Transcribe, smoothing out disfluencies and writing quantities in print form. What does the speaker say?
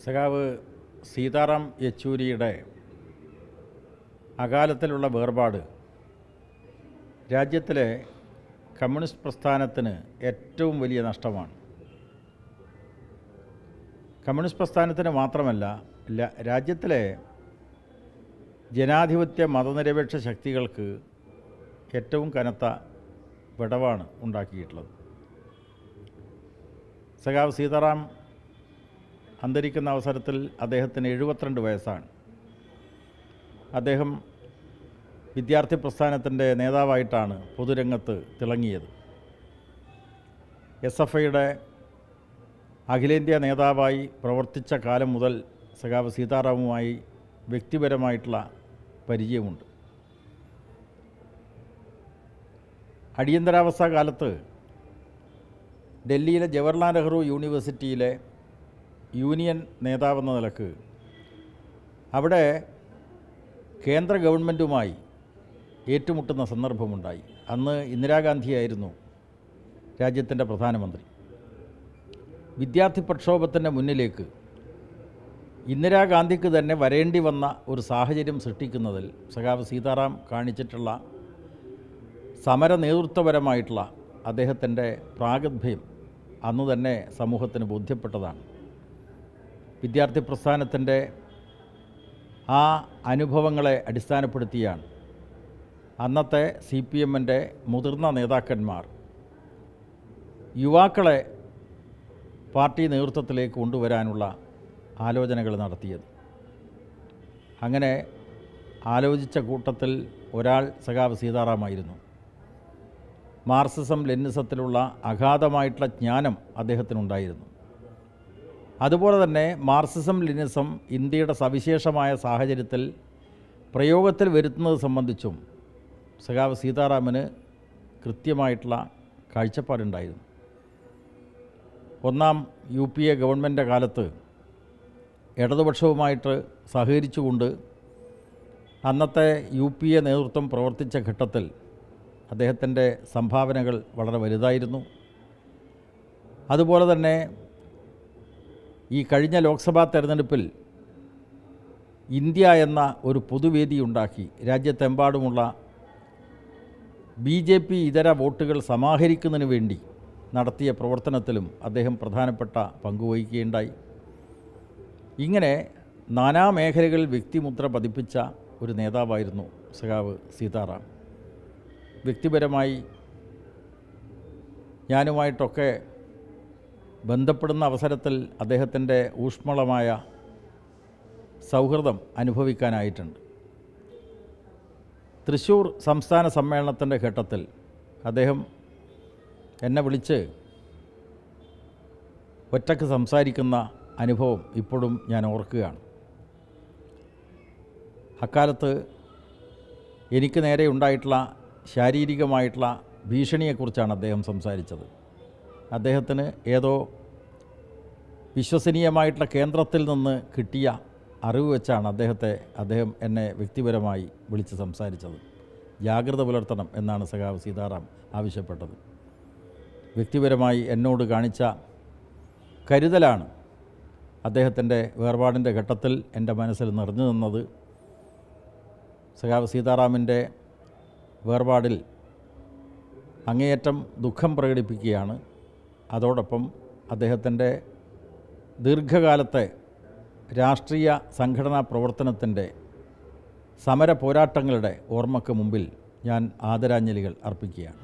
സഖാവ് സീതാറാം യെച്ചൂരിയുടെ അകാലത്തിലുള്ള വേർപാട് രാജ്യത്തിലെ കമ്മ്യൂണിസ്റ്റ് പ്രസ്ഥാനത്തിന് ഏറ്റവും വലിയ നഷ്ടമാണ്. കമ്മ്യൂണിസ്റ്റ് പ്രസ്ഥാനത്തിന് മാത്രമല്ല, രാജ്യത്തിലെ ജനാധിപത്യ മതനിരപേക്ഷ ശക്തികൾക്ക് ഏറ്റവും കനത്ത വിടവാണ് ഉണ്ടാക്കിയിട്ടുള്ളത്. സഖാവ് സീതാറാം അന്തരിക്കുന്ന അവസരത്തിൽ അദ്ദേഹത്തിന് 72 വയസ്സാണ്. അദ്ദേഹം വിദ്യാർത്ഥി പ്രസ്ഥാനത്തിൻ്റെ നേതാവായിട്ടാണ് പൊതുരംഗത്ത് തിളങ്ങിയത്. SFIയുടെ അഖിലേന്ത്യാ നേതാവായി പ്രവർത്തിച്ച കാലം മുതൽ സഖാവ് സീതാറാമുമായി വ്യക്തിപരമായിട്ടുള്ള പരിചയമുണ്ട്. അടിയന്തരാവസ്ഥ കാലത്ത് ഡൽഹിയിലെ ജവഹർലാൽ നെഹ്റു യൂണിവേഴ്സിറ്റിയിലെ യൂണിയൻ നേതാവെന്ന നിലക്ക് അവിടെ കേന്ദ്ര ഗവൺമെൻറ്റുമായി ഏറ്റുമുട്ടുന്ന സന്ദർഭമുണ്ടായി. അന്ന് ഇന്ദിരാഗാന്ധിയായിരുന്നു രാജ്യത്തിൻ്റെ പ്രധാനമന്ത്രി. വിദ്യാർത്ഥി പ്രക്ഷോഭത്തിൻ്റെ മുന്നിലേക്ക് ഇന്ദിരാഗാന്ധിക്ക് തന്നെ വരേണ്ടി വന്ന ഒരു സാഹചര്യം സൃഷ്ടിക്കുന്നതിൽ സഖാവ് സീതാറാം കാണിച്ചിട്ടുള്ള സമര നേതൃത്വപരമായിട്ടുള്ള അദ്ദേഹത്തിൻ്റെ പ്രാഗൽഭ്യം അന്ന് തന്നെ സമൂഹത്തിന് ബോധ്യപ്പെട്ടതാണ്. വിദ്യാർത്ഥി പ്രസ്ഥാനത്തിൻ്റെ ആ അനുഭവങ്ങളെ അടിസ്ഥാനപ്പെടുത്തിയാണ് അന്നത്തെ CPMൻ്റെ മുതിർന്ന നേതാക്കന്മാർ യുവാക്കളെ പാർട്ടി നേതൃത്വത്തിലേക്ക് കൊണ്ടുവരാനുള്ള ആലോചനകൾ നടത്തിയത്. അങ്ങനെ ആലോചിച്ച കൂട്ടത്തിൽ ഒരാൾ സഖാവ് സീതാറാമായിരുന്നു. മാർക്സിസം ലെനിനിസത്തിലുള്ള അഗാധമായിട്ടുള്ള ജ്ഞാനം അദ്ദേഹത്തിനുണ്ടായിരുന്നു. അതുപോലെ തന്നെ മാർക്സിസം ലെനിനിസം ഇന്ത്യയുടെ സവിശേഷമായ സാഹചര്യത്തിൽ പ്രയോഗത്തിൽ വരുത്തുന്നത് സംബന്ധിച്ചും സഖാവ് സീതാറാമിന് കൃത്യമായിട്ടുള്ള കാഴ്ചപ്പാടുണ്ടായിരുന്നു. ഒന്നാം UPA ഗവൺമെൻറ് കാലത്ത് ഇടതുപക്ഷവുമായിട്ട് സഹകരിച്ചുകൊണ്ട് അന്നത്തെ UPA നേതൃത്വം പ്രവർത്തിച്ച ഘട്ടത്തിൽ അദ്ദേഹത്തിൻ്റെ സംഭാവനകൾ വളരെ വലുതായിരുന്നു. അതുപോലെ തന്നെ ഈ കഴിഞ്ഞ ലോക്സഭാ തെരഞ്ഞെടുപ്പിൽ ഇന്ത്യ എന്ന ഒരു പൊതുവേദി ഉണ്ടാക്കി രാജ്യത്തെമ്പാടുമുള്ള BJP ഇതര വോട്ടുകൾ സമാഹരിക്കുന്നതിന് വേണ്ടി നടത്തിയ പ്രവർത്തനത്തിലും അദ്ദേഹം പ്രധാനപ്പെട്ട പങ്കുവഹിക്കുകയുണ്ടായി. ഇങ്ങനെ നാനാമേഖലകളിൽ വ്യക്തിമുദ്ര പതിപ്പിച്ച ഒരു നേതാവായിരുന്നു സഖാവ് സീതാറാം. വ്യക്തിപരമായി ഞാനുമായിട്ടൊക്കെ ബന്ധപ്പെടുന്ന അവസരത്തിൽ അദ്ദേഹത്തിൻ്റെ ഊഷ്മളമായ സൗഹൃദം അനുഭവിക്കാനായിട്ടുണ്ട്. തൃശ്ശൂർ സംസ്ഥാന സമ്മേളനത്തിൻ്റെ ഘട്ടത്തിൽ അദ്ദേഹം എന്നെ വിളിച്ച് ഒറ്റയ്ക്ക് സംസാരിക്കുന്ന അനുഭവം ഇപ്പോഴും ഞാൻ ഓർക്കുകയാണ്. അക്കാലത്ത് എനിക്ക് നേരെ ഉണ്ടായിട്ടുള്ള ശാരീരികമായിട്ടുള്ള ഭീഷണിയെക്കുറിച്ചാണ് അദ്ദേഹം സംസാരിച്ചത്. അദ്ദേഹത്തിന് ഏതോ വിശ്വസനീയമായിട്ടുള്ള കേന്ദ്രത്തിൽ നിന്ന് കിട്ടിയ അറിവ് വെച്ചാണ് അദ്ദേഹം എന്നെ വ്യക്തിപരമായി വിളിച്ച് സംസാരിച്ചത്. ജാഗ്രത പുലർത്തണം എന്നാണ് സഖാവ് സീതാറാം ആവശ്യപ്പെട്ടത്. വ്യക്തിപരമായി എന്നോട് കാണിച്ച കരുതലാണ് അദ്ദേഹത്തിൻ്റെ വേർപാടിൻ്റെ ഘട്ടത്തിൽ എൻ്റെ മനസ്സിൽ നിറഞ്ഞു നിന്നത്. സഖാവ് സീതാറാമിൻ്റെ വേർപാടിൽ അങ്ങേയറ്റം ദുഃഖം പ്രകടിപ്പിക്കുകയാണ്. അതോടൊപ്പം അദ്ദേഹത്തിൻ്റെ ദീർഘകാലത്തെ രാഷ്ട്രീയ സംഘടനാ പ്രവർത്തനത്തിൻ്റെ സമര പോരാട്ടങ്ങളുടെ ഓർമ്മയ്ക്ക് മുമ്പിൽ ഞാൻ ആദരാഞ്ജലികൾ അർപ്പിക്കുകയാണ്.